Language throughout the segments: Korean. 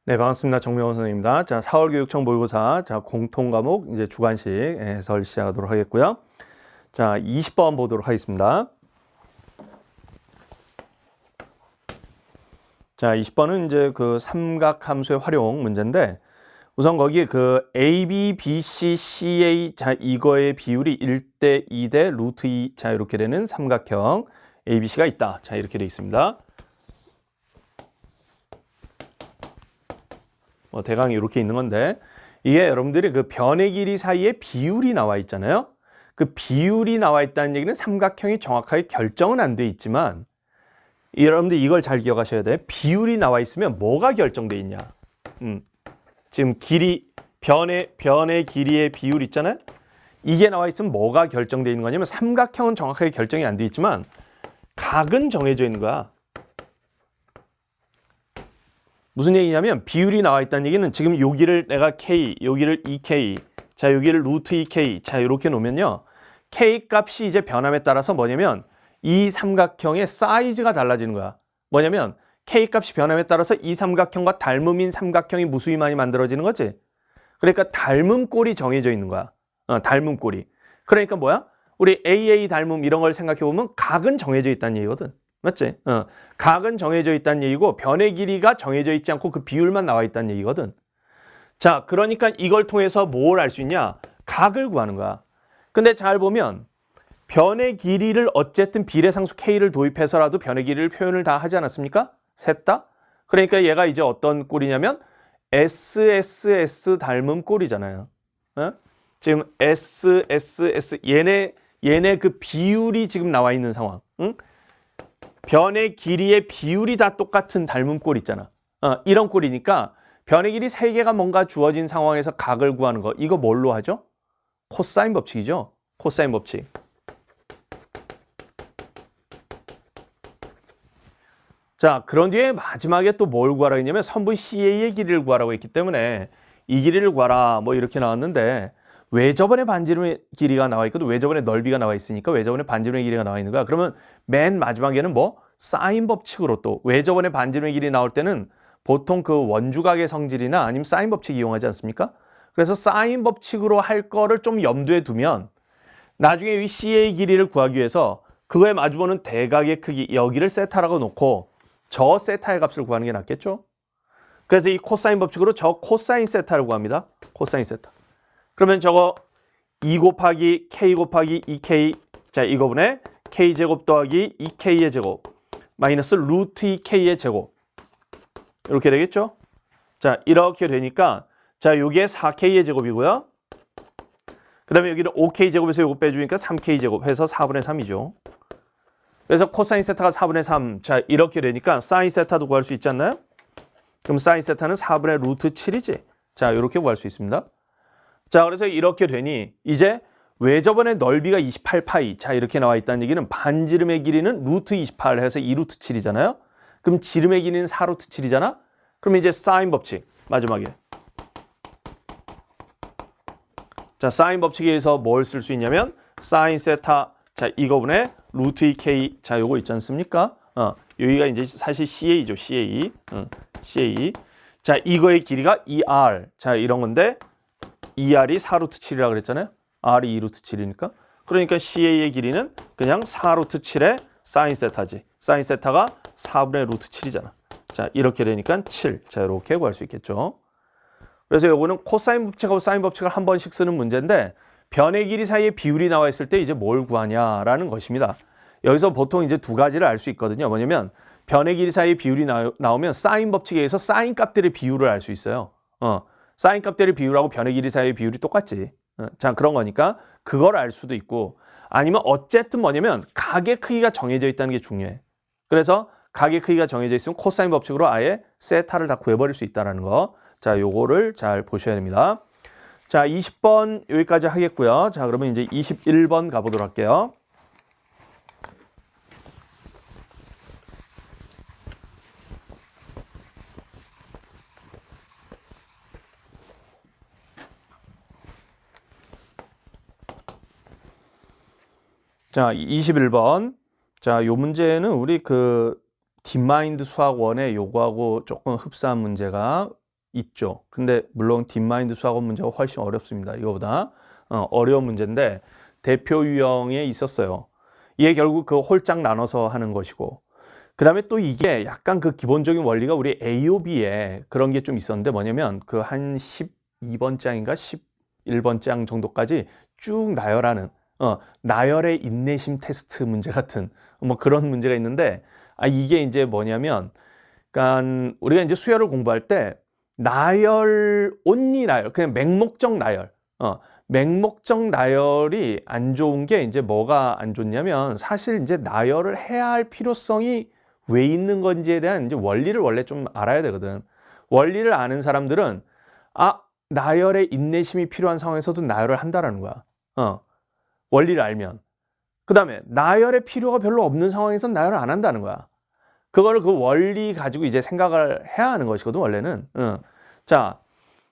네, 반갑습니다. 정명원 선생님입니다. 자, 4월 교육청 모의고사, 자, 공통 과목, 이제 주관식 해설 시작하도록 하겠고요. 자, 20번 보도록 하겠습니다. 자, 20번은 이제 그 삼각함수의 활용 문제인데, 우선 거기 그 AB, BC, CA, 자, 이거의 비율이 1대 2대 루트 2, 자, 이렇게 되는 삼각형 ABC가 있다. 자, 이렇게 되어 있습니다. 대강 이렇게 있는 건데, 이게 여러분들이 그 변의 길이 사이에 비율이 나와 있잖아요. 그 비율이 나와 있다는 얘기는 삼각형이 정확하게 결정은 안 돼 있지만, 여러분들 이걸 잘 기억하셔야 돼. 비율이 나와 있으면 뭐가 결정돼 있냐. 지금 길이, 변의 길이의 비율 있잖아요. 이게 나와 있으면 뭐가 결정돼 있는 거냐면, 삼각형은 정확하게 결정이 안 돼 있지만 각은 정해져 있는 거야. 무슨 얘기냐면, 비율이 나와 있다는 얘기는 지금 여기를 내가 K, 여기를 2K, 자, 여기를 루트 2K, 자, 이렇게 놓으면요. K 값이 이제 변함에 따라서 뭐냐면, 이 삼각형의 사이즈가 달라지는 거야. 뭐냐면, K 값이 변함에 따라서 이 삼각형과 닮음인 삼각형이 무수히 많이 만들어지는 거지. 그러니까 닮음 꼴이 정해져 있는 거야. 닮음 꼴이. 그러니까 뭐야? 우리 AA 닮음 이런 걸 생각해 보면 각은 정해져 있다는 얘기거든. 맞지? 각은 정해져 있다는 얘기고 변의 길이가 정해져 있지 않고 그 비율만 나와 있다는 얘기거든. 자, 그러니까 이걸 통해서 뭘 알 수 있냐? 각을 구하는 거야. 근데 잘 보면 변의 길이를 어쨌든 비례상수 K를 도입해서라도 변의 길이를 표현을 다 하지 않았습니까? 셋 다? 그러니까 얘가 이제 어떤 꼴이냐면 SSS 닮은 꼴이잖아요. 지금 SSS 얘네 그 비율이 지금 나와 있는 상황. 응? 변의 길이의 비율이 다 똑같은 닮은 꼴 있잖아. 이런 꼴이니까 변의 길이 3개가 뭔가 주어진 상황에서 각을 구하는 거, 이거 뭘로 하죠? 코사인 법칙이죠. 코사인 법칙. 자, 그런 뒤에 마지막에 또 뭘 구하라고 했냐면 선분 CA의 길이를 구하라고 했기 때문에 이 길이를 구하라 뭐 이렇게 나왔는데, 왜 저번에 반지름의 길이가 나와 있거든. 왜 저번에 넓이가 나와 있으니까 왜 저번에 반지름의 길이가 나와 있는 거야. 그러면 맨 마지막에는 뭐 사인 법칙으로, 또 왜 저번에 반지름의 길이 나올 때는 보통 그 원주각의 성질이나 아니면 사인 법칙 이용하지 않습니까? 그래서 사인 법칙으로 할 거를 좀 염두에 두면 나중에 이 CA의 길이를 구하기 위해서 그거에 마주보는 대각의 크기, 여기를 세타라고 놓고 저 세타의 값을 구하는 게 낫겠죠? 그래서 이 코사인 법칙으로 저 코사인 세타를 구합니다. 코사인 세타. 그러면 저거 2 곱하기 K 곱하기 2K, 자, 이거분에 K제곱 더하기 2K의 제곱 마이너스 루트 2K의 제곱, 이렇게 되겠죠? 자, 이렇게 되니까 자, 요게 4K의 제곱이고요. 그 다음에 여기는 5K 제곱에서 요거 빼주니까 3K 제곱 해서 4분의 3이죠. 그래서 코사인 세타가 4분의 3. 자, 이렇게 되니까 사인 세타도 구할 수 있지 않나요? 그럼 사인 세타는 4분의 루트 7이지. 자, 이렇게 구할 수 있습니다. 자, 그래서 이렇게 되니 이제 왜 저번에 넓이가 28파이, 자, 이렇게 나와 있다는 얘기는 반지름의 길이는 루트 28 해서 2루트 7이잖아요. 그럼 지름의 길이는 4루트 7이잖아. 그럼 이제 사인 법칙 마지막에. 자, 사인 법칙에 의해서 뭘 쓸 수 있냐면 사인 세타, 자, 이거분에 루트 2K, 자, 요거 있지 않습니까? 여기가 이제 사실 CA죠, CA. CA. 자, 이거의 길이가 2R. 자, 이런 건데 2R이 4루트 7이라고 그랬잖아요. R이 2루트 7이니까. 그러니까 CA의 길이는 그냥 4루트 7의 사인 세타지. 사인 세타가 4분의 루트 7이잖아. 자, 이렇게 되니까 7. 자, 이렇게 구할 수 있겠죠. 그래서 요거는 코사인 법칙하고 사인 법칙을 한 번씩 쓰는 문제인데, 변의 길이 사이에 비율이 나와 있을 때 이제 뭘 구하냐라는 것입니다. 여기서 보통 이제 두 가지를 알 수 있거든요. 뭐냐면 변의 길이 사이에 비율이 나오면 사인 법칙에 의해서 사인 값들의 비율을 알 수 있어요. 사인 값들의 비율하고 변의 길이 사이의 비율이 똑같지. 자, 그런 거니까 그걸 알 수도 있고, 아니면 어쨌든 뭐냐면 각의 크기가 정해져 있다는 게 중요해. 그래서 각의 크기가 정해져 있으면 코사인 법칙으로 아예 세타를 다 구해버릴 수 있다는 거. 자, 요거를 잘 보셔야 됩니다. 자, 20번 여기까지 하겠고요. 자, 그러면 이제 21번 가보도록 할게요. 자, 21번. 자, 요 문제는 우리 그 딥마인드 수학 1의 요거하고 조금 흡사한 문제가 있죠. 근데 물론 딥마인드 수학원 문제가 훨씬 어렵습니다. 이거보다 어려운 문제인데 대표 유형에 있었어요. 이게 결국 그 홀짝 나눠서 하는 것이고, 그 다음에 또 이게 약간 그 기본적인 원리가 우리 AOB에 그런 게 좀 있었는데 뭐냐면 그 한 12번 장인가 11번 장 정도까지 쭉 나열하는 나열의 인내심 테스트 문제 같은 뭐 그런 문제가 있는데, 이게 이제 뭐냐면, 그러니까 우리가 이제 수열을 공부할 때 나열, 온리 나열, 그냥 맹목적 나열, 맹목적 나열이 안 좋은 게 이제 뭐가 안 좋냐면 사실 이제 나열을 해야 할 필요성이 왜 있는 건지에 대한 이제 원리를 원래 좀 알아야 되거든. 원리를 아는 사람들은 나열의 인내심이 필요한 상황에서도 나열을 한다라는 거야. 원리를 알면. 그 다음에 나열의 필요가 별로 없는 상황에서는 나열을 안 한다는 거야. 그거를 그 원리 가지고 이제 생각을 해야 하는 것이거든, 원래는. 자,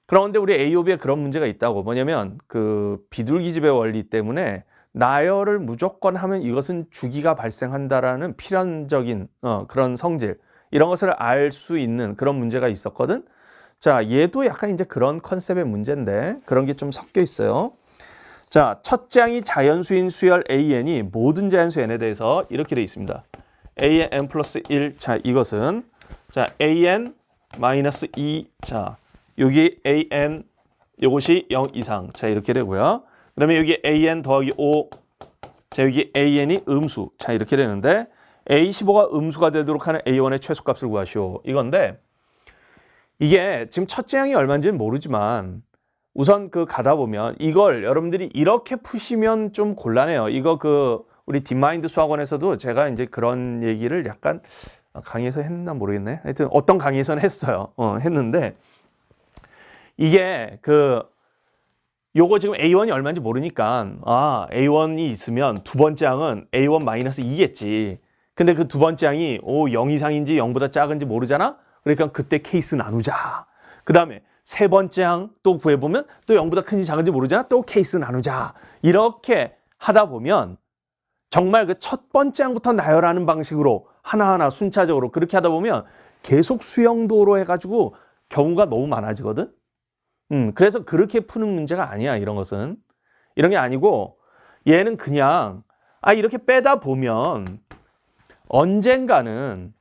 그런데 우리 AOB에 그런 문제가 있다고. 뭐냐면 그 비둘기집의 원리 때문에 나열을 무조건 하면 이것은 주기가 발생한다라는 필연적인 그런 성질, 이런 것을 알 수 있는 그런 문제가 있었거든. 자, 얘도 약간 이제 그런 컨셉의 문제인데 그런 게 좀 섞여 있어요. 자, 첫 장이 자연수인 수열 AN이 모든 자연수 N에 대해서 이렇게 되어 있습니다. AN N 플러스 1. 자, 이것은 자 AN 마이너스 2. 자, 여기 AN 이것이 0 이상. 자, 이렇게 되고요. 그다음에 여기 AN 더하기 5. 자, 여기 AN이 음수. 자, 이렇게 되는데 A15가 음수가 되도록 하는 A1의 최소값을 구하시오. 이건데 이게 지금 첫째 항이 얼마인지는 모르지만 우선 그 가다 보면 이걸 여러분들이 이렇게 푸시면 좀 곤란해요. 이거 그 우리 딥마인드 수학원에서도 제가 이제 그런 얘기를 약간 강의에서 했나 모르겠네. 하여튼 어떤 강의에서는 했어요. 했는데 이게 그 요거 지금 A1이 얼마인지 모르니까 A1이 있으면 두 번째 항은 A1 마이너스 2겠지. 근데 그 두 번째 항이 0 이상인지 0보다 작은지 모르잖아. 그러니까 그때 케이스 나누자. 그 다음에 세 번째 항 또 구해보면 또 0보다 큰지 작은지 모르잖아. 또 케이스 나누자. 이렇게 하다 보면 정말 그 첫 번째 항부터 나열하는 방식으로 하나하나 순차적으로 그렇게 하다 보면 계속 수영도로 해가지고 경우가 너무 많아지거든. 그래서 그렇게 푸는 문제가 아니야. 이런 것은. 이런 게 아니고 얘는 그냥 이렇게 빼다 보면 언젠가는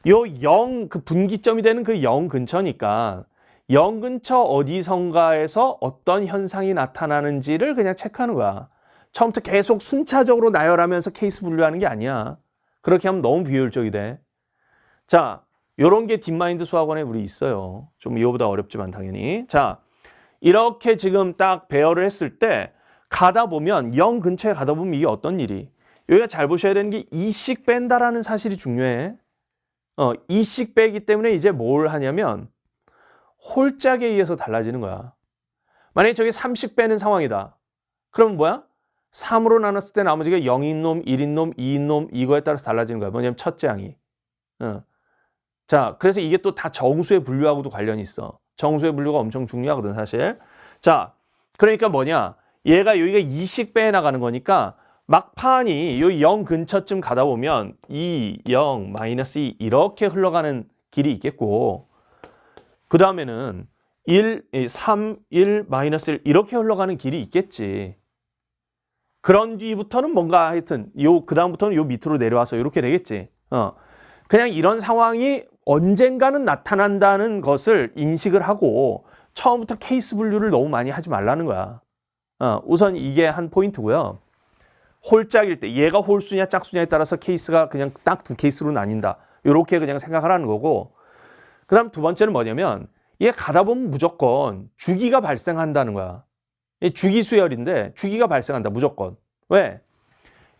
요 0, 그 분기점이 되는 그 0 근처니까 0 근처 어디선가에서 어떤 현상이 나타나는지를 그냥 체크하는 거야. 처음부터 계속 순차적으로 나열하면서 케이스 분류하는 게 아니야. 그렇게 하면 너무 비효율적이 돼. 자, 요런 게 딥마인드 수학원에 우리 있어요. 좀 이거보다 어렵지만 당연히. 자, 이렇게 지금 딱 배열을 했을 때 가다 보면 0 근처에 가다 보면 이게 어떤 일이. 여기가 잘 보셔야 되는 게 2씩 뺀다라는 사실이 중요해. 2씩 빼기 때문에 이제 뭘 하냐면 홀짝에 의해서 달라지는 거야. 만약에 저게 3씩 빼는 상황이다. 그럼 뭐야? 3으로 나눴을 때 나머지가 0인 놈, 1인 놈, 2인 놈 이거에 따라서 달라지는 거야. 뭐냐면 첫째 항이. 자, 그래서 이게 또 다 정수의 분류하고도 관련이 있어. 정수의 분류가 엄청 중요하거든 사실. 자, 그러니까 뭐냐? 얘가 여기가 2씩 빼나가는 거니까 막판이 요 0 근처쯤 가다 보면 2, 0, 마이너스 2 이렇게 흘러가는 길이 있겠고 그 다음에는 1, 3, 1, 마이너스 1 이렇게 흘러가는 길이 있겠지. 그런 뒤부터는 뭔가 하여튼 그 다음부터는 요 밑으로 내려와서 이렇게 되겠지. 그냥 이런 상황이 언젠가는 나타난다는 것을 인식을 하고 처음부터 케이스 분류를 너무 많이 하지 말라는 거야. 우선 이게 한 포인트고요. 홀짝일 때 얘가 홀수냐 짝수냐에 따라서 케이스가 그냥 딱 두 케이스로 나뉜다. 이렇게 그냥 생각하라는 거고 그 다음 두 번째는 뭐냐면 얘 가다 보면 무조건 주기가 발생한다는 거야. 주기 수열인데 주기가 발생한다 무조건. 왜?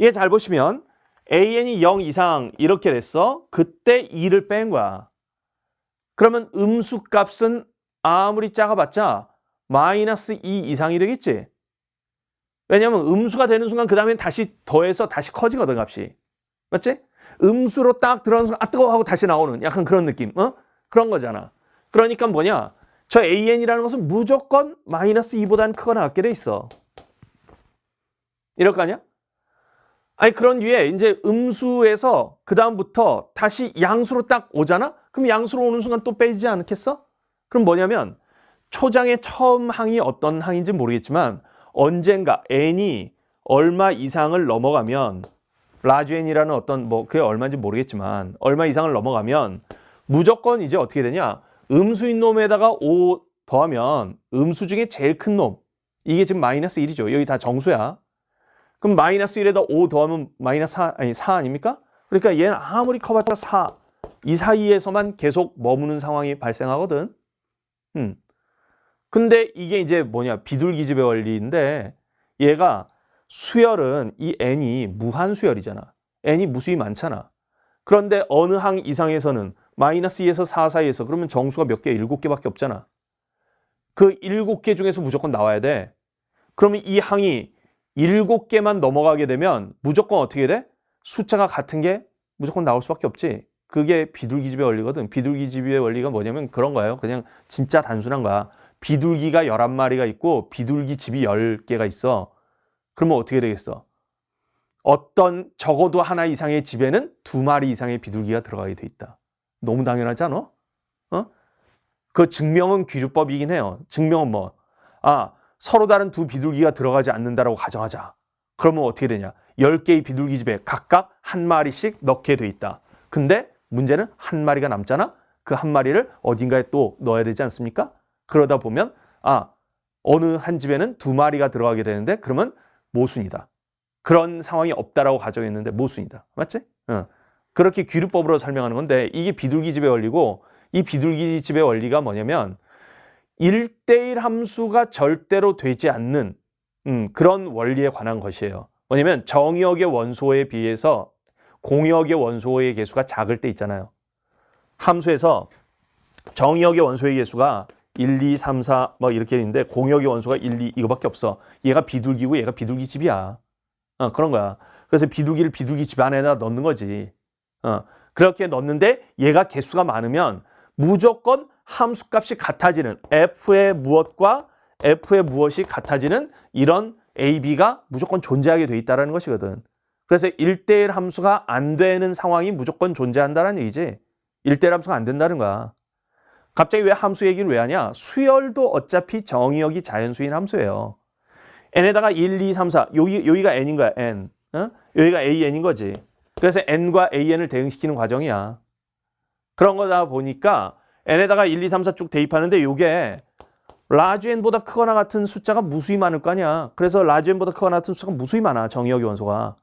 얘 잘 보시면 AN이 0 이상 이렇게 됐어. 그때 2를 뺀 거야. 그러면 음수 값은 아무리 작아봤자 마이너스 2 이상이 되겠지. 왜냐면 음수가 되는 순간 그 다음엔 다시 더해서 다시 커지거든 값이. 맞지? 음수로 딱 들어가는 순간 뜨거워 하고 다시 나오는 약간 그런 느낌. 그런 거잖아. 그러니까 뭐냐? 저 AN이라는 것은 무조건 마이너스 2보다는 크거나 같게 돼 있어. 이럴 거 아니야? 아니 그런 뒤에 이제 음수에서 그 다음부터 다시 양수로 딱 오잖아? 그럼 양수로 오는 순간 또 빼지지 않겠어? 그럼 뭐냐면 초장의 처음 항이 어떤 항인지 모르겠지만 언젠가 n이 얼마 이상을 넘어가면 라지 n이라는 어떤 뭐 그게 얼마인지 모르겠지만 얼마 이상을 넘어가면 무조건 이제 어떻게 되냐? 음수인 놈에다가 5 더하면 음수 중에 제일 큰 놈. 이게 지금 마이너스 1이죠. 여기 다 정수야. 그럼 마이너스 1에다 5 더하면 마이너스 4 아닙니까? 그러니까 얘는 아무리 커봤자 4. 이 사이에서만 계속 머무는 상황이 발생하거든. 근데 이게 이제 뭐냐? 비둘기집의 원리인데 얘가 수열은 이 n이 무한수열이잖아. n이 무수히 많잖아. 그런데 어느 항 이상에서는 마이너스 2에서 4 사이에서 그러면 정수가 몇 개? 7개밖에 없잖아. 그 7개 중에서 무조건 나와야 돼. 그러면 이 항이 7개만 넘어가게 되면 무조건 어떻게 돼? 숫자가 같은 게 무조건 나올 수밖에 없지. 그게 비둘기집의 원리거든. 비둘기집의 원리가 뭐냐면 그런 거예요. 그냥 진짜 단순한 거야. 비둘기가 11마리가 있고 비둘기집이 10개가 있어. 그러면 어떻게 되겠어? 어떤 적어도 하나 이상의 집에는 2마리 이상의 비둘기가 들어가게 돼 있다. 너무 당연하지 않아? 그 증명은 귀류법이긴 해요. 증명은 뭐? 서로 다른 두 비둘기가 들어가지 않는다라고 가정하자. 그러면 어떻게 되냐? 10개의 비둘기 집에 각각 한 마리씩 넣게 돼 있다. 근데 문제는 한 마리가 남잖아? 그 한 마리를 어딘가에 또 넣어야 되지 않습니까? 그러다 보면 어느 한 집에는 2마리가 들어가게 되는데 그러면 모순이다. 그런 상황이 없다라고 가정했는데 모순이다. 맞지? 그렇게 귀류법으로 설명하는 건데 이게 비둘기집의 원리고 이 비둘기집의 원리가 뭐냐면 1대1 함수가 절대로 되지 않는 그런 원리에 관한 것이에요. 뭐냐면 정의역의 원소에 비해서 공역의 원소의 개수가 작을 때 있잖아요. 함수에서 정의역의 원소의 개수가 1, 2, 3, 4 뭐 이렇게 있는데 공역의 원소가 1, 2 이거밖에 없어. 얘가 비둘기고 얘가 비둘기집이야. 그런 거야. 그래서 비둘기를 비둘기집 안에다 넣는 거지. 그렇게 넣는데 얘가 개수가 많으면 무조건 함수값이 같아지는 f의 무엇과 f의 무엇이 같아지는 이런 a, b가 무조건 존재하게 돼 있다는 것이거든. 그래서 1대1 함수가 안 되는 상황이 무조건 존재한다는 얘기지. 1대1 함수가 안 된다는 거야. 갑자기 왜 함수 얘기를 왜 하냐? 수열도 어차피 정의역이 자연수인 함수예요. n에다가 1, 2, 3, 4 여기가 n인 거야. n. 여기가 an인 거지. 그래서 n과 an을 대응시키는 과정이야. 그런 거다 보니까 n에다가 1, 2, 3, 4 쭉 대입하는데 이게 라지 n보다 크거나 같은 숫자가 무수히 많을 거 아니야. 그래서 라지 n보다 크거나 같은 숫자가 무수히 많아. 정의역의 원소가.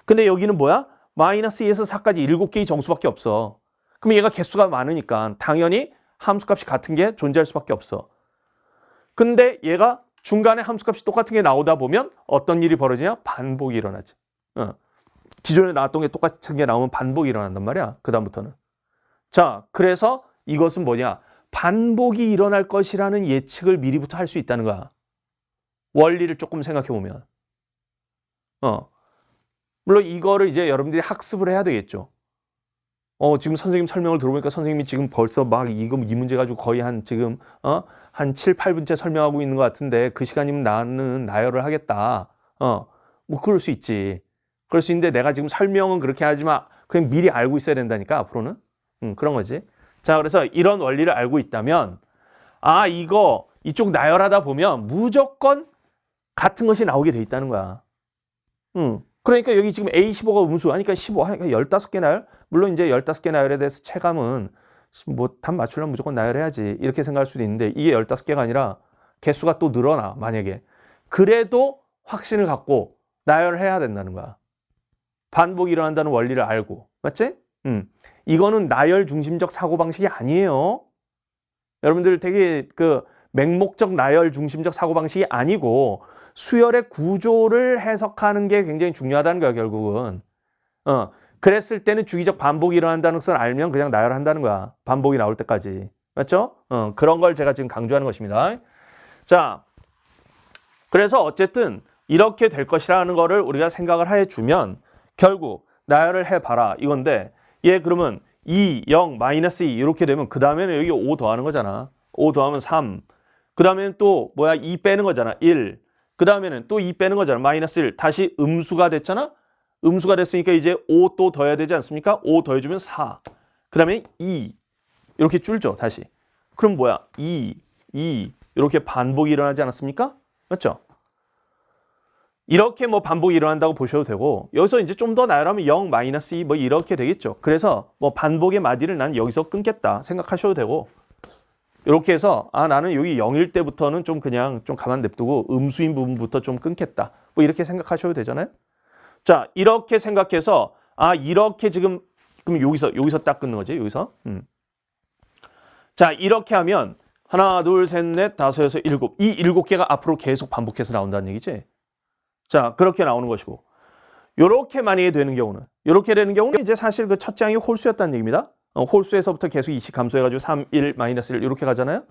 근데 여기는 뭐야? 마이너스 2에서 4까지 7개의 정수밖에 없어. 그럼 얘가 개수가 많으니까 당연히 함수값이 같은 게 존재할 수밖에 없어. 근데 얘가 중간에 함수값이 똑같은 게 나오다 보면 어떤 일이 벌어지냐? 반복이 일어나지. 기존에 나왔던 게 똑같은 게 나오면 반복이 일어난단 말이야. 그 다음부터는. 자, 그래서 이것은 뭐냐? 반복이 일어날 것이라는 예측을 미리부터 할 수 있다는 거야. 원리를 조금 생각해 보면. 물론 이거를 이제 여러분들이 학습을 해야 되겠죠. 지금 선생님 설명을 들어보니까 선생님이 지금 벌써 막 이 문제 가지고 거의 한 7, 8분째 설명하고 있는 것 같은데 그 시간이면 나는 나열을 하겠다. 뭐 그럴 수 있지. 그럴 수 있는데 내가 지금 설명은 그렇게 하지만 그냥 미리 알고 있어야 된다니까 앞으로는. 그런 거지. 자, 그래서 이런 원리를 알고 있다면 이거 이쪽 나열하다 보면 무조건 같은 것이 나오게 돼 있다는 거야. 그러니까 여기 지금 A15가 음수 하니까 15 하니까 15개 나열. 물론 이제 15개 나열에 대해서 체감은 뭐 답 맞추려면 무조건 나열해야지 이렇게 생각할 수도 있는데 이게 15개가 아니라 개수가 또 늘어나 만약에. 그래도 확신을 갖고 나열을 해야 된다는 거야. 반복이 일어난다는 원리를 알고. 맞지? 이거는 나열 중심적 사고방식이 아니에요. 여러분들 되게 맹목적 나열 중심적 사고방식이 아니고 수열의 구조를 해석하는 게 굉장히 중요하다는 거야, 결국은. 그랬을 때는 주기적 반복이 일어난다는 것을 알면 그냥 나열한다는 거야. 반복이 나올 때까지. 맞죠? 그런 걸 제가 지금 강조하는 것입니다. 자, 그래서 어쨌든 이렇게 될 것이라는 거를 우리가 생각을 해주면 결국 나열을 해봐라 이건데 얘 그러면 2, 0, 마이너스 2 이렇게 되면 그 다음에는 여기 5 더하는 거잖아. 5 더하면 3. 그 다음에는 또 2 빼는 거잖아. 1. 그 다음에는 또 2 빼는 거잖아. 마이너스 1. 다시 음수가 됐잖아. 음수가 됐으니까 이제 5 또 더해야 되지 않습니까? 5 더해주면 4. 그 다음에 2. 이렇게 줄죠. 다시. 그럼 뭐야? 2, 2 이렇게 반복이 일어나지 않았습니까? 맞죠? 이렇게 뭐 반복이 일어난다고 보셔도 되고 여기서 이제 좀 더 나열하면 0, 마이너스 2 뭐 이렇게 되겠죠. 그래서 뭐 반복의 마디를 난 여기서 끊겠다 생각하셔도 되고 이렇게 해서 아 나는 여기 0일 때부터는 좀 그냥 좀 가만 냅두고 음수인 부분부터 좀 끊겠다. 뭐 이렇게 생각하셔도 되잖아요. 자 이렇게 생각해서 아 이렇게 지금 그럼 여기서 딱 끊는 거지 여기서. 자 이렇게 하면 하나 둘 셋 넷 다섯 여섯 일곱 이 7개가 앞으로 계속 반복해서 나온다는 얘기지. 자 그렇게 나오는 것이고 요렇게 만약에 되는 경우는 요렇게 되는 경우는 이제 사실 그 첫 장이 홀수였다는 얘기입니다. 홀수에서부터 계속 2씩 감소해가지고 3, 1, 마이너스 1 이렇게 가잖아요.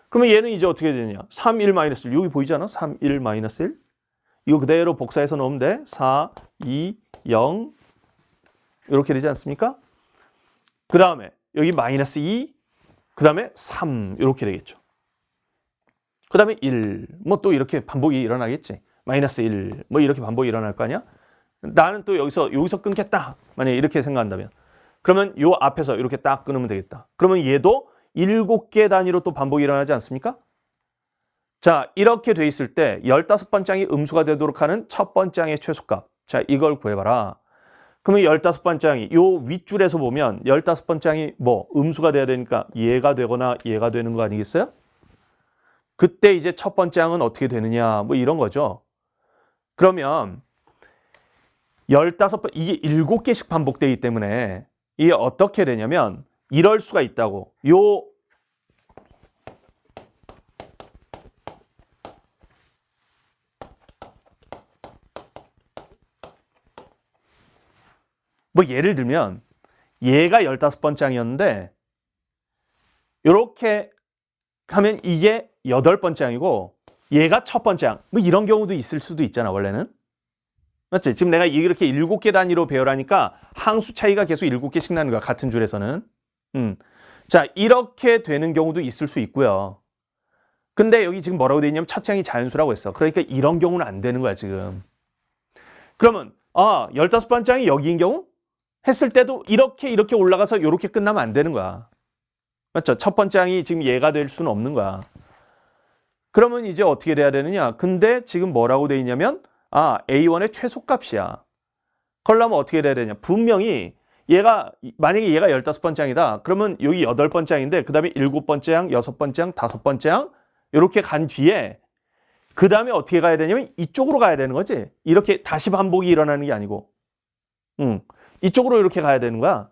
그러면 얘는 이제 어떻게 되느냐 3, 1, 마이너스 1 여기 보이잖아 3, 1, 마이너스 1 이거 그대로 복사해서 넣으면 돼 4, 2, 0 이렇게 되지 않습니까? 그 다음에 여기 마이너스 2 그 다음에 3 이렇게 되겠죠. 그 다음에 1 뭐 또 이렇게 반복이 일어나겠지. 마이너스 1 뭐 이렇게 반복이 일어날 거 아니야? 나는 또 여기서 끊겠다. 만약에 이렇게 생각한다면 그러면 요 앞에서 이렇게 딱 끊으면 되겠다. 그러면 얘도 7개 단위로 또 반복이 일어나지 않습니까? 자 이렇게 돼 있을 때 15번장이 음수가 되도록 하는 첫 번장의 최소값. 자 이걸 구해봐라. 그러면 15번장이 요 윗줄에서 보면 15번장이 뭐 음수가 돼야 되니까 얘가 되거나 얘가 되는 거 아니겠어요? 그때 이제 첫 번장은 어떻게 되느냐 뭐 이런 거죠. 그러면 15번 이게 7개씩 반복되기 때문에 이게 어떻게 되냐면 이럴 수가 있다고. 요 뭐 예를 들면 얘가 15번장이었는데 요렇게 하면 이게 8번장이고 얘가 첫 번장 뭐 이런 경우도 있을 수도 있잖아 원래는. 맞지? 지금 내가 이렇게 7개 단위로 배열하니까 항수 차이가 계속 7개씩 나는 거야. 같은 줄에서는. 자, 이렇게 되는 경우도 있을 수 있고요. 근데 여기 지금 뭐라고 돼 있냐면 첫 장이 자연수라고 했어. 그러니까 이런 경우는 안 되는 거야, 지금. 그러면 15번장이 여기인 경우 했을 때도 이렇게 올라가서 이렇게 끝나면 안 되는 거야. 맞죠? 첫 번장이 지금 얘가 될 수는 없는 거야. 그러면 이제 어떻게 돼야 되느냐? 근데 지금 뭐라고 돼 있냐면 A1의 최소값이야. 그러려면 어떻게 돼야 되냐? 분명히 만약에 얘가 15번장이다. 그러면 여기 8번장인데 그 다음에 7번장, 6번장, 5번장 이렇게 간 뒤에 그 다음에 어떻게 가야 되냐면 이쪽으로 가야 되는 거지. 이렇게 다시 반복이 일어나는 게 아니고 이쪽으로 이렇게 가야 되는 거야.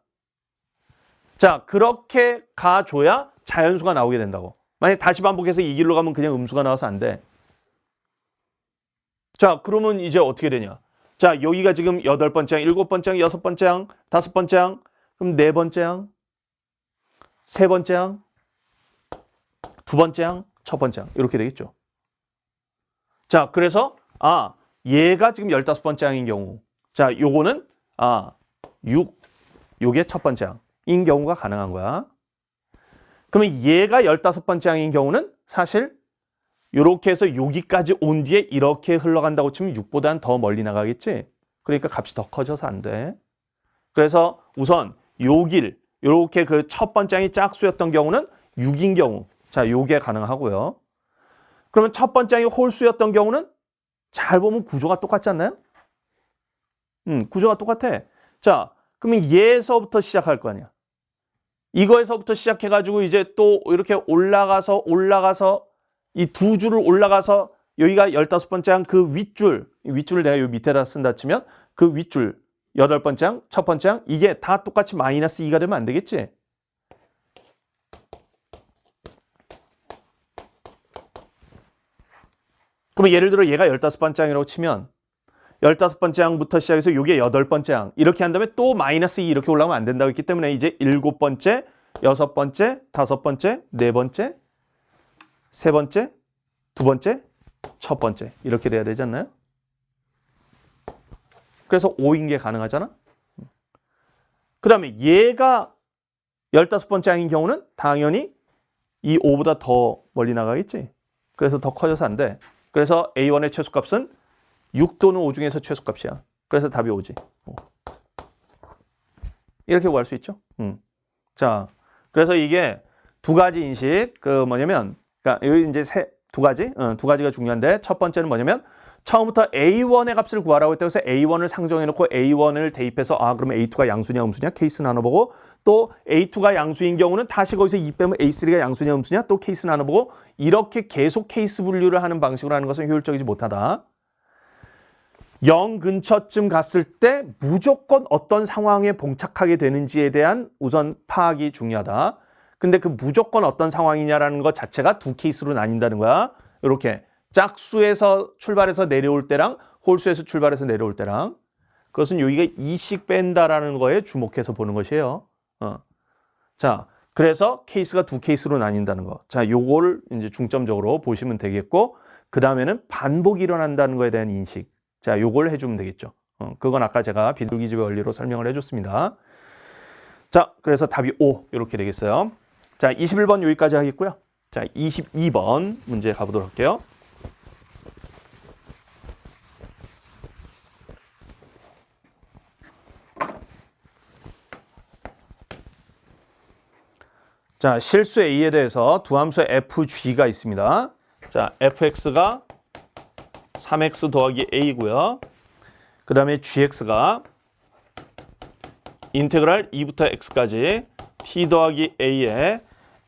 자, 그렇게 가줘야 자연수가 나오게 된다고. 만약에 다시 반복해서 이 길로 가면 그냥 음수가 나와서 안 돼. 자, 그러면 이제 어떻게 되냐? 자, 여기가 지금 8번장, 7번장, 6번장, 5번장, 그럼 4번장, 3번장, 2번장, 첫 번장 이렇게 되겠죠. 자, 그래서 얘가 지금 15번장인 경우 자, 요거는 6, 요게 첫 번장인 경우가 가능한 거야. 그러면 얘가 15번장인 경우는 사실 이렇게 해서 여기까지 온 뒤에 이렇게 흘러간다고 치면 6보다는 더 멀리 나가겠지. 그러니까 값이 더 커져서 안 돼. 그래서 우선 요길 이렇게 그 첫 번장이 짝수였던 경우는 6인 경우 자 요게 가능하고요. 그러면 첫 번장이 홀수였던 경우는 잘 보면 구조가 똑같지 않나요? 구조가 똑같아. 자 그러면 얘에서부터 시작할 거 아니야. 이거에서부터 시작해가지고 이제 또 이렇게 올라가서 이 두 줄을 올라가서 여기가 15번장 그 윗줄을 내가 여기 밑에다 쓴다 치면 그 윗줄 8번장, 첫 번장 이게 다 똑같이 마이너스 2가 되면 안 되겠지? 그러면 예를 들어 얘가 15번장이라고 치면 15번장부터 시작해서 요게 8번장 이렇게 한 다음에 또 마이너스 2 이렇게 올라가면 안 된다고 했기 때문에 이제 7번째, 6번째, 5번째, 4번째, 3번째, 2번째, 첫 번째 이렇게 돼야 되지 않나요? 그래서 5인 게 가능하잖아. 그 다음에 얘가 15번째인 경우는 당연히 이 5보다 더 멀리 나가겠지. 그래서 더 커져서 안 돼. 그래서 A1의 최소값은 6 또는 5 중에서 최소값이야. 그래서 답이 5지. 이렇게 구할 수 있죠. 자, 그래서 이게 두 가지 인식, 그 뭐냐면, 그러니까 여기 이제 두 가지가 중요한데, 첫 번째는 뭐냐면, 처음부터 A1의 값을 구하라고 했다고 해서 A1을 상정해놓고 A1을 대입해서, 그러면 A2가 양수냐, 음수냐, 케이스 나눠보고, 또 A2가 양수인 경우는 다시 거기서 2 빼면 A3가 양수냐, 음수냐, 또 케이스 나눠보고, 이렇게 계속 케이스 분류를 하는 방식으로 하는 것은 효율적이지 못하다. 0 근처쯤 갔을 때 무조건 어떤 상황에 봉착하게 되는지에 대한 우선 파악이 중요하다. 근데 그 무조건 어떤 상황이냐라는 것 자체가 두 케이스로 나뉜다는 거야. 이렇게 짝수에서 출발해서 내려올 때랑 홀수에서 출발해서 내려올 때랑, 그것은 여기가 2씩 뺀다라는 거에 주목해서 보는 것이에요. 자, 그래서 케이스가 두 케이스로 나뉜다는 거. 자, 요거를 이제 중점적으로 보시면 되겠고, 그 다음에는 반복이 일어난다는 거에 대한 인식. 자, 요걸 해주면 되겠죠. 그건 아까 제가 비둘기집의 원리로 설명을 해줬습니다. 자, 그래서 답이 5 이렇게 되겠어요. 자, 21번 여기까지 하겠고요. 자, 22번 문제 가보도록 할게요. 자, 실수 A에 대해서 두 함수 FG가 있습니다. 자, fx가 3x 더하기 a고요. 그 다음에 gx가 인테그랄 2부터 x까지 t 더하기 a에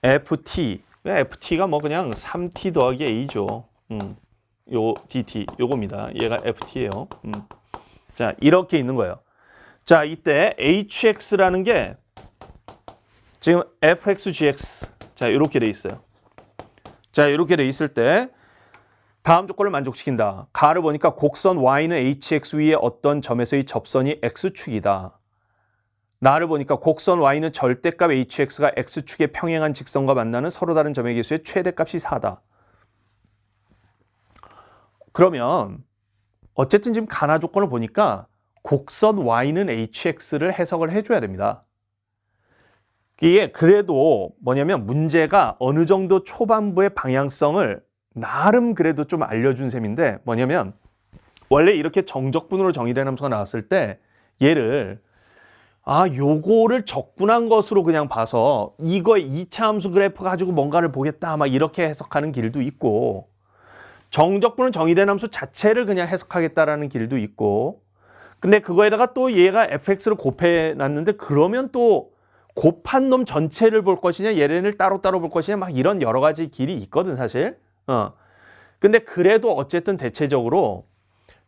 ft. ft가 뭐 그냥 3t 더하기 a죠. 요 dt 요겁니다. 얘가 ft예요. 자, 이렇게 있는 거예요. 자, 이때 hx라는 게 지금 fx, gx. 자, 이렇게 돼 있어요. 자, 이렇게 돼 있을 때 다음 조건을 만족시킨다. 가를 보니까 곡선 y는 hx 위에 어떤 점에서의 접선이 x축이다. 나를 보니까 곡선 y는 절대값 hx가 x축의 평행한 직선과 만나는 서로 다른 점의 개수의 최대값이 4다. 그러면 어쨌든 지금 가나 조건을 보니까 곡선 y는 hx를 해석을 해줘야 됩니다. 이게 그래도 뭐냐면 문제가 어느 정도 초반부의 방향성을 나름 그래도 좀 알려준 셈인데, 뭐냐면 원래 이렇게 정적분으로 정의된 함수가 나왔을 때 얘를 요거를 적분한 것으로 그냥 봐서 이거의 2차 함수 그래프 가지고 뭔가를 보겠다 막 이렇게 해석하는 길도 있고, 정적분은 정의된 함수 자체를 그냥 해석하겠다라는 길도 있고, 근데 그거에다가 또 얘가 fx를 곱해놨는데 그러면 또 곱한 놈 전체를 볼 것이냐 얘네를 따로따로 볼 것이냐 막 이런 여러 가지 길이 있거든 사실. 근데 그래도 어쨌든 대체적으로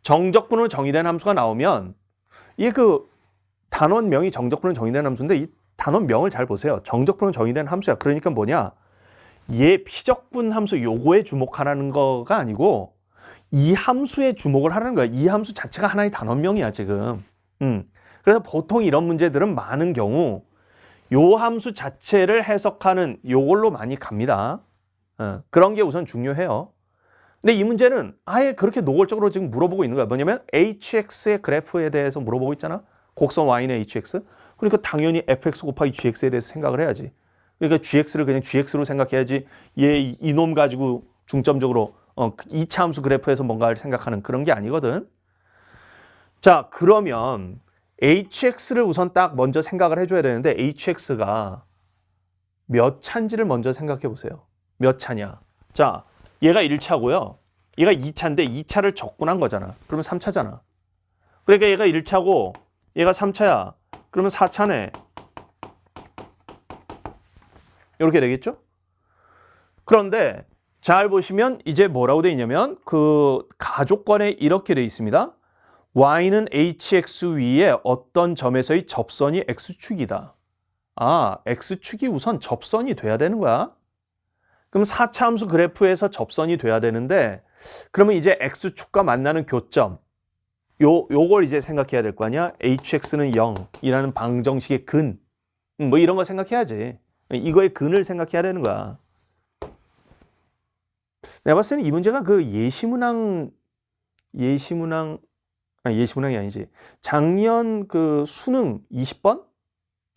정적분으로 정의된 함수가 나오면 이게 그 단원명이 정적분으로 정의된 함수인데 이 단원명을 잘 보세요. 정적분으로 정의된 함수야. 그러니까 뭐냐? 얘 피적분 함수 요거에 주목하라는 거가 아니고 이 함수에 주목을 하라는 거야. 이 함수 자체가 하나의 단원명이야 지금. 그래서 보통 이런 문제들은 많은 경우 요 함수 자체를 해석하는 요걸로 많이 갑니다. 그런 게 우선 중요해요. 근데 이 문제는 아예 그렇게 노골적으로 지금 물어보고 있는 거야. 뭐냐면 hx의 그래프에 대해서 물어보고 있잖아. 곡선 y는 hx. 그러니까 당연히 fx 곱하기 gx에 대해서 생각을 해야지. 그러니까 gx를 그냥 gx로 생각해야지 얘 이놈 가지고 중점적으로 2차 함수 그래프에서 뭔가를 생각하는 그런 게 아니거든. 자, 그러면 hx를 우선 딱 먼저 생각을 해줘야 되는데 hx가 몇 차인지를 먼저 생각해 보세요. 몇 차냐? 자, 얘가 1차고요. 얘가 2차인데 2차를 적분한 거잖아. 그러면 3차잖아. 그러니까 얘가 1차고 얘가 3차야. 그러면 4차네. 이렇게 되겠죠? 그런데 잘 보시면 이제 뭐라고 돼 있냐면 그 가조건에 이렇게 돼 있습니다. y는 hx 위에 어떤 점에서의 접선이 x축이다. x축이 우선 접선이 돼야 되는 거야. 그럼 4차 함수 그래프에서 접선이 돼야 되는데 그러면 이제 x축과 만나는 교점 요걸 이제 생각해야 될 거 아니야. hx는 0이라는 방정식의 근 뭐 이런 거 생각해야지. 이거의 근을 생각해야 되는 거야. 내가 봤을 때는 이 문제가 그 예시문항이 아니지. 작년 그 수능 20번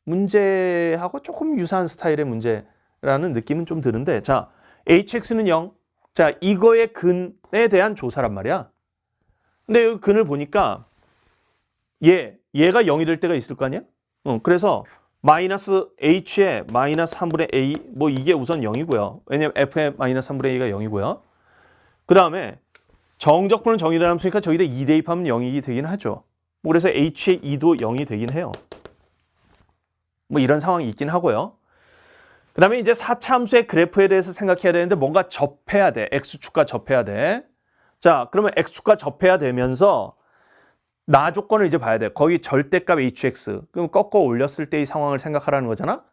문제하고 조금 유사한 스타일의 문제라는 느낌은 좀 드는데, 자, hx는 0. 자, 이거의 근에 대한 조사란 말이야. 근데 이 근을 보니까 얘가 0이 될 때가 있을 거 아니야? 그래서 마이너스 h의 마이너스 3분의 a 뭐 이게 우선 0이고요. 왜냐면 f의 마이너스 3분의 a가 0이고요. 그 다음에 정적분은 정의를 함수니까 저기다 2 대입하면 0이 되긴 하죠. 뭐 그래서 h의 2도 0이 되긴 해요. 뭐 이런 상황이 있긴 하고요. 그 다음에 이제 4차 함수의 그래프에 대해서 생각해야 되는데 뭔가 접해야 돼. x축과 접해야 돼. 자, 그러면 x축과 접해야 되면서 나 조건을 이제 봐야 돼. 거기 절대값 hx. 그럼 꺾어 올렸을 때의 상황을 생각하라는 거잖아.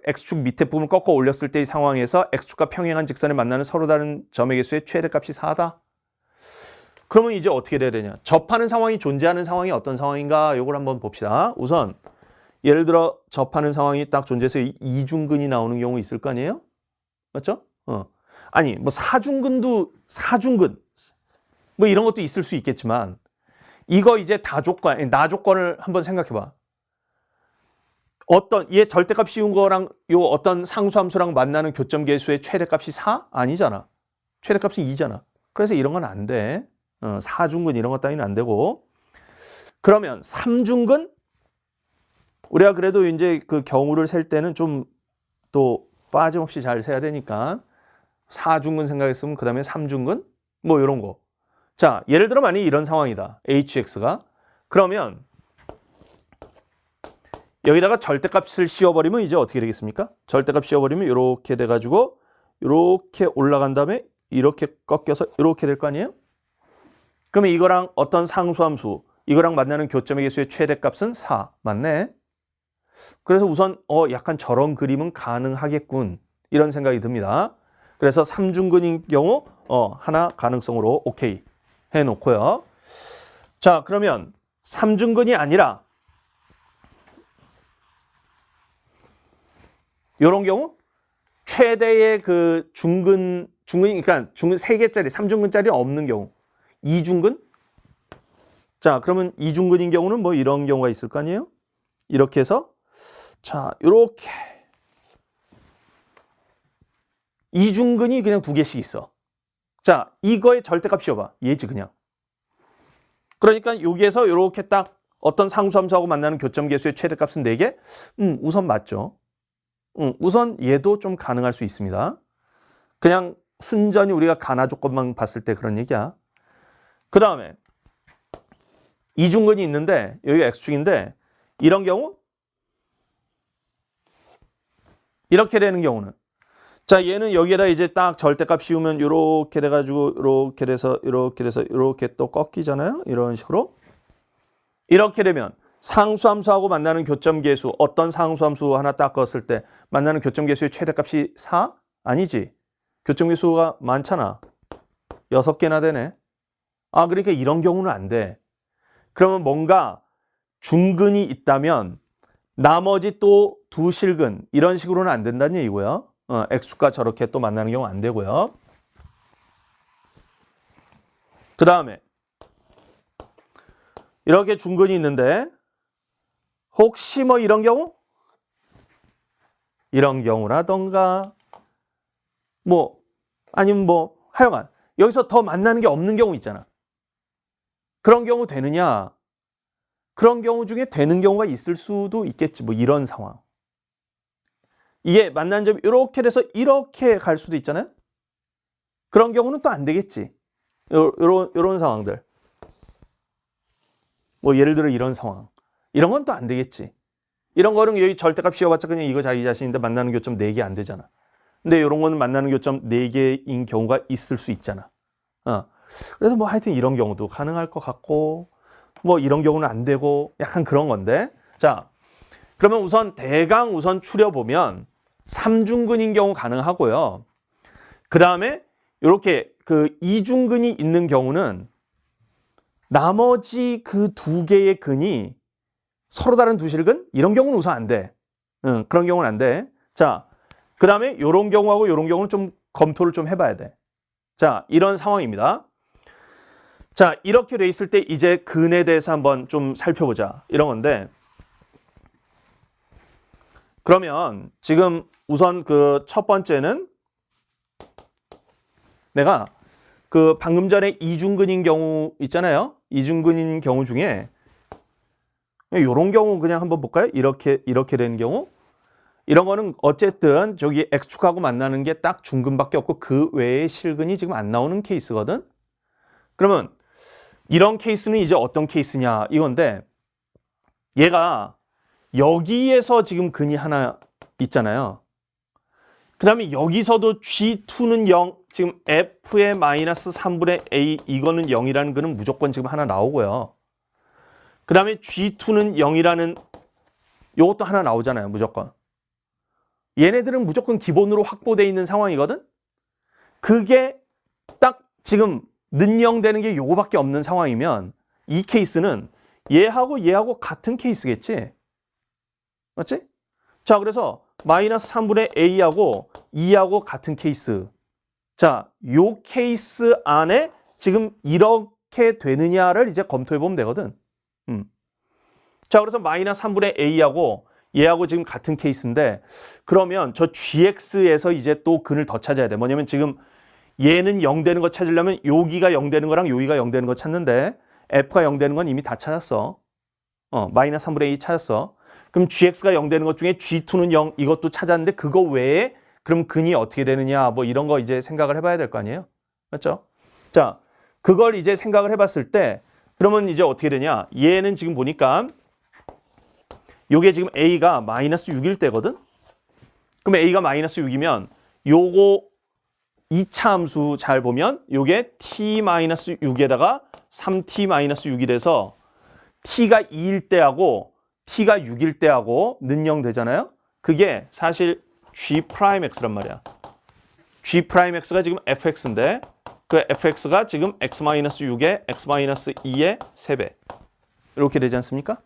x축 밑에 부분 꺾어 올렸을 때의 상황에서 x축과 평행한 직선에 만나는 서로 다른 점의 개수의 최대값이 4다. 그러면 이제 어떻게 돼야 되냐. 접하는 상황이 존재하는 상황이 어떤 상황인가 이걸 한번 봅시다. 우선 예를 들어 접하는 상황이 딱 존재해서 이중근이 나오는 경우 있을 거 아니에요? 맞죠? 아니 뭐 사중근도 사중근 뭐 이런 것도 있을 수 있겠지만 이거 이제 다 조건, 나 조건을 한번 생각해 봐. 어떤 얘 절대값 씌운 거랑 요 어떤 상수함수랑 만나는 교점 계수의 최대값이 4? 아니잖아. 최대값이 2잖아. 그래서 이런 건 안 돼. 사중근 이런 것 따위는 안 되고. 그러면 삼중근 우리가 그래도 이제 그 경우를 셀 때는 좀 또 빠짐없이 잘 세야 되니까 사중근 생각했으면 그 다음에 삼중근 뭐 이런 거. 자, 예를 들어 만약에 이런 상황이다. hx가. 그러면 여기다가 절대값을 씌워버리면 이제 어떻게 되겠습니까? 절대값 씌워버리면 이렇게 돼가지고 이렇게 올라간 다음에 이렇게 꺾여서 이렇게 될 거 아니에요? 그러면 이거랑 어떤 상수함수 이거랑 만나는 교점의 개수의 최대값은 4. 맞네. 그래서 우선 약간 저런 그림은 가능하겠군. 이런 생각이 듭니다. 그래서 삼중근인 경우 하나 가능성으로 오케이 해놓고요. 자, 그러면 삼중근이 아니라 이런 경우 최대의 그 중근이 그러니까 중근 3개짜리 3중근짜리 없는 경우 2중근? 자, 그러면 2중근인 경우는 뭐 이런 경우가 있을 거 아니에요? 이렇게 해서 자, 요렇게 2중근이 그냥 2개씩 있어. 자, 이거의 절대값 씌워봐. 얘지 그냥. 그러니까 여기에서 이렇게 딱 어떤 상수함수하고 만나는 교점 계수의 최대값은 4개? 우선 맞죠. 우선 얘도 좀 가능할 수 있습니다. 그냥 순전히 우리가 가나 조건만 봤을 때 그런 얘기야. 그 다음에 이중근이 있는데 여기가 x축인데 이런 경우 이렇게 되는 경우는 자, 얘는 여기에다 이제 딱 절대값 씌우면 이렇게 돼가지고 이렇게 돼서 이렇게 또 꺾이잖아요. 이런 식으로. 이렇게 되면 상수함수하고 만나는 교점 계수 어떤 상수함수 하나 딱 그었을 때 만나는 교점 계수의 최대값이 4? 아니지. 교점 계수가 많잖아. 6개나 되네. 아, 그러니까 이런 경우는 안 돼. 그러면 뭔가 중근이 있다면 나머지 또 두 실근 이런 식으로는 안 된다는 얘기고요. x축과 저렇게 또 만나는 경우 안 되고요. 그 다음에 이렇게 중근이 있는데 혹시 뭐 이런 경우? 이런 경우라던가 뭐 아니면 뭐 하여간 여기서 더 만나는 게 없는 경우 있잖아. 그런 경우 되느냐? 그런 경우 중에 되는 경우가 있을 수도 있겠지. 뭐 이런 상황. 이게 만나는 점이 이렇게 돼서 이렇게 갈 수도 있잖아요. 그런 경우는 또 안 되겠지. 요런 상황들. 뭐 예를 들어 이런 상황. 이런 건 또 안 되겠지. 이런 거는 여기 절대값 씌워봤자 그냥 이거 자기 자신인데 만나는 교점 4개 안 되잖아. 근데 이런 거는 만나는 교점 4개인 경우가 있을 수 있잖아. 그래서 뭐 하여튼 이런 경우도 가능할 것 같고 뭐 이런 경우는 안 되고 약간 그런 건데. 자, 그러면 우선 대강 우선 추려보면 삼중근인 경우 가능하고요. 그 다음에 이렇게 그 이중근이 있는 경우는 나머지 그 2개의 근이 서로 다른 두 실근? 이런 경우는 우선 안 돼. 그런 경우는 안 돼. 자, 그 다음에 이런 경우하고 이런 경우는 좀 검토를 좀 해봐야 돼. 자, 이런 상황입니다. 자, 이렇게 돼 있을 때 이제 근에 대해서 한번 좀 살펴보자. 이런 건데. 그러면 지금 우선 그 첫 번째는 내가 그 방금 전에 이중근인 경우 있잖아요. 이중근인 경우 중에 요런 경우 그냥 한번 볼까요? 이렇게 되는 경우. 이런 거는 어쨌든 저기 X축하고 만나는 게 딱 중근밖에 없고 그 외에 실근이 지금 안 나오는 케이스거든. 그러면 이런 케이스는 이제 어떤 케이스냐 이건데 얘가 여기에서 지금 근이 하나 있잖아요. 그 다음에 여기서도 G2는 0, 지금 F의 마이너스 3분의 A 이거는 0이라는 근은 무조건 지금 하나 나오고요. 그 다음에 G2는 0이라는 요것도 하나 나오잖아요. 무조건. 얘네들은 무조건 기본으로 확보되어 있는 상황이거든. 그게 딱 지금 능령되는 게 요거밖에 없는 상황이면 이 케이스는 얘하고 같은 케이스겠지. 맞지? 자, 그래서 마이너스 3분의 A하고 2하고 같은 케이스. 자, 요 케이스 안에 지금 이렇게 되느냐를 이제 검토해 보면 되거든. 자, 그래서 마이너스 3분의 A하고 얘하고 지금 같은 케이스인데 그러면 저 GX에서 이제 또 근을 더 찾아야 돼. 뭐냐면 지금 얘는 0 되는 거 찾으려면 여기가 0 되는 거랑 여기가 0 되는 거 찾는데 F가 0 되는 건 이미 다 찾았어. 마이너스 3분의 2 찾았어. 그럼 GX가 0 되는 것 중에 G2는 0 이것도 찾았는데 그거 외에 그럼 근이 어떻게 되느냐 뭐 이런 거 이제 생각을 해봐야 될 거 아니에요. 맞죠? 자, 그걸 이제 생각을 해봤을 때 그러면 이제 어떻게 되냐. 얘는 지금 보니까 요게 지금 A가 마이너스 6일 때거든. 그럼 A가 마이너스 6이면 요거 2차 함수 잘 보면 요게 t-6에다가 3t-6이 돼서 t가 2일 때하고 t가 6일 때하고 는영되잖아요. 그게 사실 g'x란 말이야. g'x가 지금 fx인데 그 fx가 지금 x-6의 x-2의 3배 이렇게 되지 않습니까?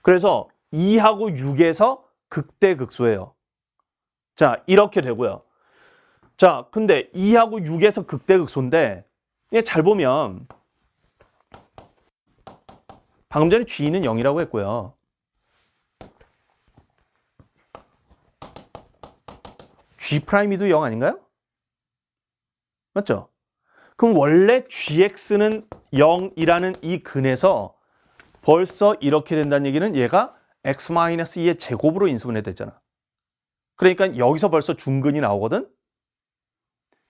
그래서 2하고 6에서 극대극소예요. 자, 이렇게 되고요. 자, 근데 2하고 6에서 극대극소인데 잘 보면 방금 전에 G는 0이라고 했고요. G'도 0 아닌가요? 맞죠? 그럼 원래 GX는 0이라는 이 근에서 벌써 이렇게 된다는 얘기는 얘가 x-2의 제곱으로 인수분해 됐잖아. 그러니까 여기서 벌써 중근이 나오거든?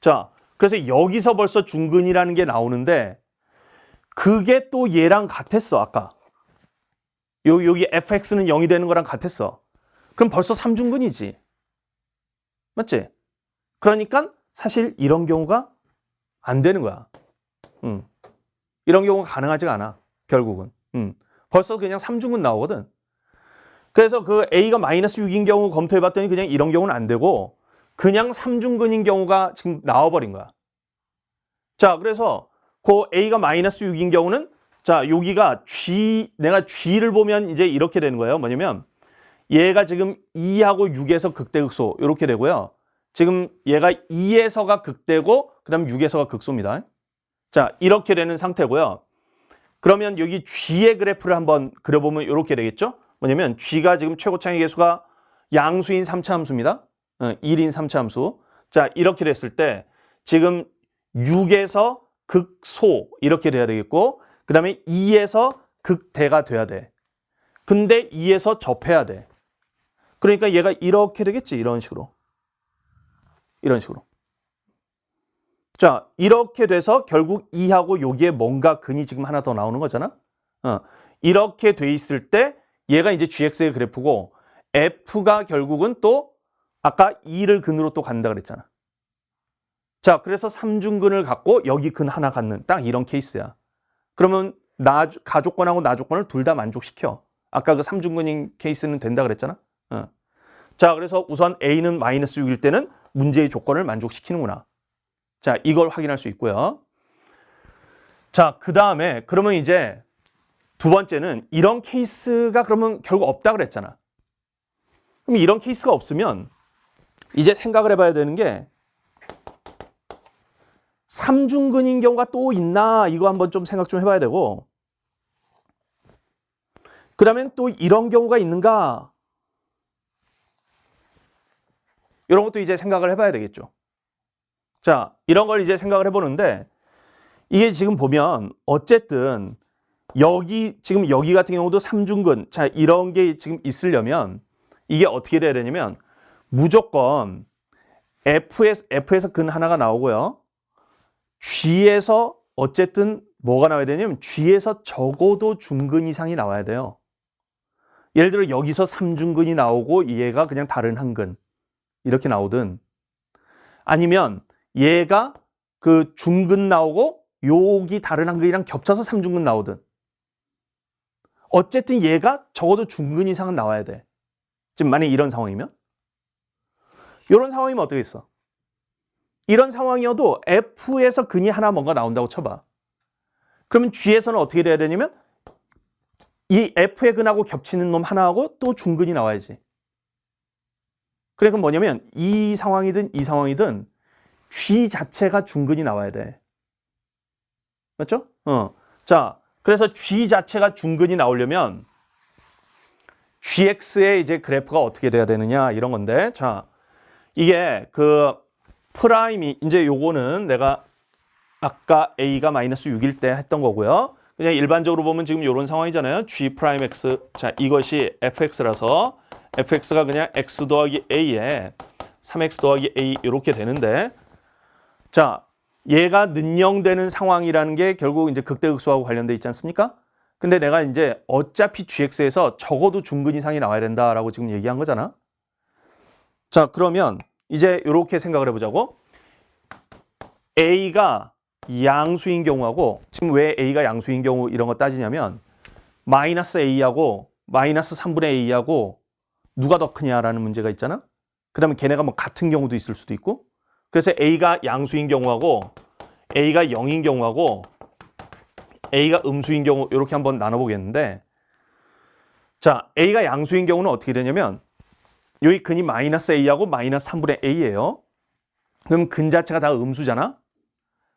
자, 그래서 여기서 벌써 중근이라는 게 나오는데 그게 또 얘랑 같았어, 아까. 여기 fx는 0이 되는 거랑 같았어. 그럼 벌써 3중근이지. 맞지? 그러니까 사실 이런 경우가 안 되는 거야. 이런 경우가 가능하지가 않아, 결국은. 벌써 그냥 3중근 나오거든. 그래서 그 A가 마이너스 6인 경우 검토해봤더니 그냥 이런 경우는 안 되고 그냥 3중근인 경우가 지금 나와버린 거야. 자, 그래서 그 A가 마이너스 6인 경우는 자, 여기가 내가 G를 보면 이제 이렇게 되는 거예요. 뭐냐면 얘가 지금 2하고 6에서 극대극소 이렇게 되고요. 지금 얘가 2에서가 극대고 그 다음 6에서가 극소입니다. 자, 이렇게 되는 상태고요. 그러면 여기 G의 그래프를 한번 그려보면 이렇게 되겠죠? 뭐냐면 G가 지금 최고차의 계수가 양수인 3차 함수입니다. 1인 3차 함수. 자, 이렇게 됐을 때 지금 6에서 극소 이렇게 돼야 되겠고 그 다음에 2에서 극대가 돼야 돼. 근데 2에서 접해야 돼. 그러니까 얘가 이렇게 되겠지. 이런 식으로. 이런 식으로. 자, 이렇게 돼서 결국 2하고 여기에 뭔가 근이 지금 하나 더 나오는 거잖아. 이렇게 돼 있을 때 얘가 이제 GX의 그래프고 F가 결국은 또 아까 2를 근으로 또 간다 그랬잖아. 자, 그래서 3중근을 갖고 여기 근 하나 갖는 딱 이런 케이스야. 그러면 가조건하고 나조건을 둘 다 만족시켜. 아까 그 3중근인 케이스는 된다 그랬잖아. 자, 그래서 우선 A는 마이너스 6일 때는 문제의 조건을 만족시키는구나. 자, 이걸 확인할 수 있고요. 자, 그 다음에 그러면 이제 두 번째는 이런 케이스가 그러면 결국 없다 그랬잖아. 그럼 이런 케이스가 없으면 이제 생각을 해봐야 되는 게 3중근인 경우가 또 있나 이거 한번 좀 생각 좀 해봐야 되고 그러면 또 이런 경우가 있는가 이런 것도 이제 생각을 해봐야 되겠죠. 자, 이런 걸 이제 생각을 해보는데 이게 지금 보면 어쨌든 여기 지금 여기 같은 경우도 삼중근. 자, 이런 게 지금 있으려면 이게 어떻게 돼야 되냐면 무조건 F에서 근 하나가 나오고요. G에서 어쨌든 뭐가 나와야 되냐면 G에서 적어도 중근 이상이 나와야 돼요. 예를 들어 여기서 삼중근이 나오고 얘가 그냥 다른 한근 이렇게 나오든, 아니면 얘가 그 중근 나오고 여기 다른 한근이랑 겹쳐서 삼중근 나오든, 어쨌든 얘가 적어도 중근 이상은 나와야 돼. 지금 만약에 이런 상황이면, 이런 상황이면 어떻게 있어? 이런 상황이어도 F에서 근이 하나 뭔가 나온다고 쳐봐. 그러면 G에서는 어떻게 돼야 되냐면 이 F의 근하고 겹치는 놈 하나하고 또 중근이 나와야지. 그래, 그럼 뭐냐면 이 상황이든 이 상황이든 G 자체가 중근이 나와야 돼. 맞죠? 자, 그래서 G 자체가 중근이 나오려면 GX의 이제 그래프가 어떻게 돼야 되느냐 이런 건데, 자, 이게 그 프라임이 이제 요거는 내가 아까 A가 마이너스 6일 때 했던 거고요. 그냥 일반적으로 보면 지금 이런 상황이잖아요. G 프라임 X. 자, 이것이 fx라서 fx가 그냥 x 더하기 a에 3x 더하기 a 이렇게 되는데, 자, 얘가 는영되는 상황이라는 게 결국 이제 극대극소하고 관련돼 있지 않습니까? 근데 내가 이제 어차피 gx에서 적어도 중근 이상이 나와야 된다라고 지금 얘기한 거잖아. 자, 그러면 이제 이렇게 생각을 해보자고. a가 양수인 경우하고, 지금 왜 a가 양수인 경우 이런 거 따지냐면 마이너스 a하고 마이너스 3분의 a하고 누가 더 크냐라는 문제가 있잖아. 그다음에 걔네가 뭐 같은 경우도 있을 수도 있고, 그래서 a가 양수인 경우하고 a가 0인 경우하고 a가 음수인 경우 이렇게 한번 나눠보겠는데, 자, a가 양수인 경우는 어떻게 되냐면 여기 근이 마이너스 a하고 마이너스 3분의 a예요. 그럼 근 자체가 다 음수잖아.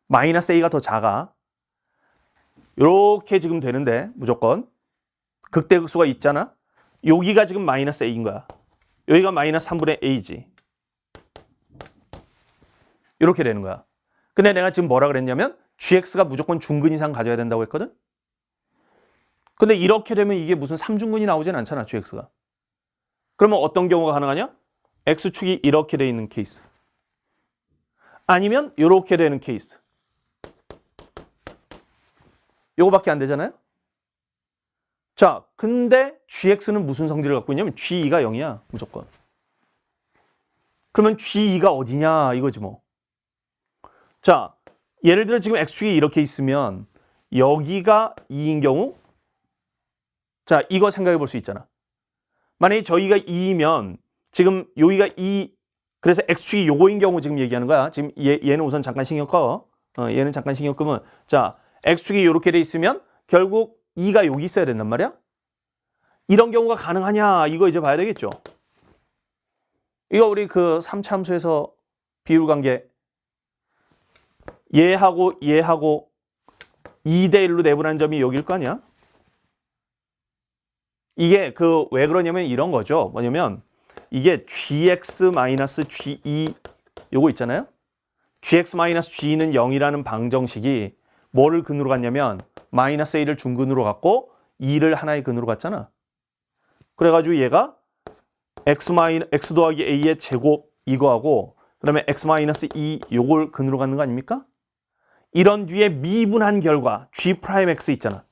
마이너스 a가 더 작아. 이렇게 지금 되는데 무조건 극대극소가 있잖아. 여기가 지금 마이너스 a인 거야. 여기가 마이너스 3분의 a지. 이렇게 되는 거야. 근데 내가 지금 뭐라 그랬냐면 gx가 무조건 중근 이상 가져야 된다고 했거든. 근데 이렇게 되면 이게 무슨 3중근이 나오진 않잖아, gx가. 그러면 어떤 경우가 가능하냐? x축이 이렇게 돼 있는 케이스. 아니면 이렇게 되는 케이스. 요거밖에 안 되잖아요. 자, 근데 gx는 무슨 성질을 갖고 있냐면 g2가 0이야, 무조건. 그러면 g2가 어디냐 이거지 뭐. 자, 예를 들어 지금 x축이 이렇게 있으면 여기가 2인 경우, 자, 이거 생각해 볼 수 있잖아. 만약에 저희가 2이면 지금 여기가 2, 그래서 x축이 요거인 경우 지금 얘기하는 거야. 지금 얘는 우선 잠깐 신경 꺼. 얘는 잠깐 신경 끄면, 자, x축이 이렇게 돼 있으면 결국 2가 여기 있어야 된단 말이야. 이런 경우가 가능하냐 이거 이제 봐야 되겠죠. 이거 우리 그 3차 함수에서 비율 관계 얘하고 얘하고 2대 1로 내분한 점이 여기일 거 아니야. 이게 그 왜 그러냐면 이런 거죠. 뭐냐면 이게 gx-g2 요거 있잖아요. gx-g는 0이라는 방정식이 뭐를 근으로 갔냐면 마이너스 a를 중근으로 갔고 2를 하나의 근으로 갔잖아. 그래가지고 얘가 x 더하기 a의 제곱 이거하고 그다음에 x-2 요걸 근으로 갖는 거 아닙니까? 이런 뒤에 미분한 결과 g'(x) 있잖아.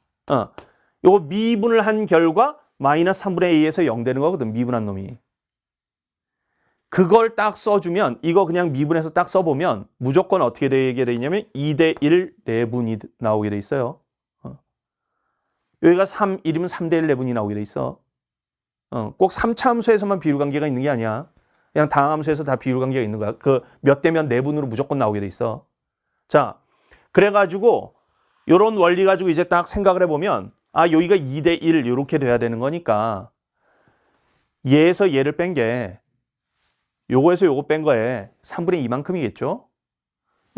요거 미분을 한 결과 마이너스 3분의 a에서 0 되는 거거든, 미분한 놈이. 그걸 딱 써주면, 이거 그냥 미분해서 딱 써보면 무조건 어떻게 되게 돼 있냐면 2대 1 내분이 나오게 돼 있어요. 여기가 3, 1이면 3대 1 내분이 나오게 돼 있어. 꼭 3차 함수에서만 비율 관계가 있는 게 아니야. 그냥 다항 함수에서 다 비율 관계가 있는 거야. 그 몇 대면 내분으로 무조건 나오게 돼 있어. 자, 그래가지고 요런 원리 가지고 이제 딱 생각을 해보면, 아, 여기가 2대 1 이렇게 돼야 되는 거니까 얘에서 얘를 뺀 게 요거에서 요거 뺀 거에 3분의 2만큼이겠죠?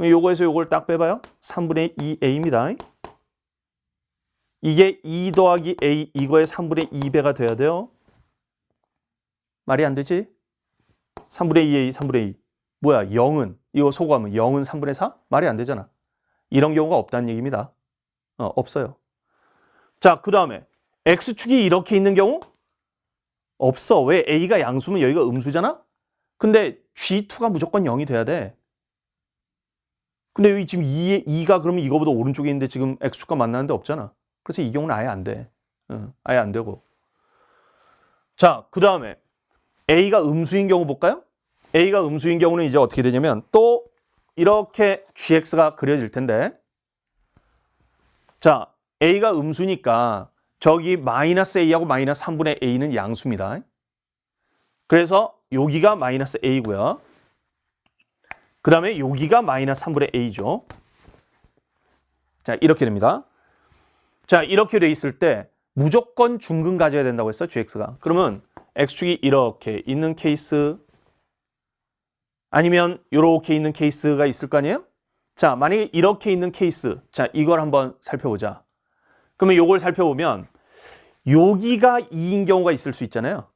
요거에서 요걸 딱 빼봐요. 3분의 2a입니다. 이게 2 더하기 a 이거의 3분의 2배가 돼야 돼요. 말이 안 되지? 3분의 2a, 3분의 2. 뭐야, 0은, 이거 소거하면 0은 3분의 4? 말이 안 되잖아. 이런 경우가 없다는 얘기입니다. 없어요. 자, 그 다음에 x축이 이렇게 있는 경우 없어. 왜? a가 양수면 여기가 음수잖아? 근데 g2가 무조건 0이 돼야 돼. 근데 여기 지금 2가 그러면 이거보다 오른쪽에 있는데 지금 x축과 만나는데 없잖아. 그래서 이 경우는 아예 안 돼. 아예 안 되고. 자, 그 다음에 a가 음수인 경우 볼까요? a가 음수인 경우는 이제 어떻게 되냐면 또 이렇게 gx가 그려질 텐데, 자, a가 음수니까 저기 마이너스 a하고 마이너스 3분의 a는 양수입니다. 그래서 여기가 마이너스 a고요. 그 다음에 여기가 마이너스 3분의 a죠. 자, 이렇게 됩니다. 자, 이렇게 돼 있을 때 무조건 중근 가져야 된다고 했어, gx가. 그러면 x축이 이렇게 있는 케이스, 아니면 이렇게 있는 케이스가 있을 거 아니에요? 자, 만약에 이렇게 있는 케이스, 자, 이걸 한번 살펴보자. 그러면 이걸 살펴보면 여기가 2인 경우가 있을 수 있잖아요.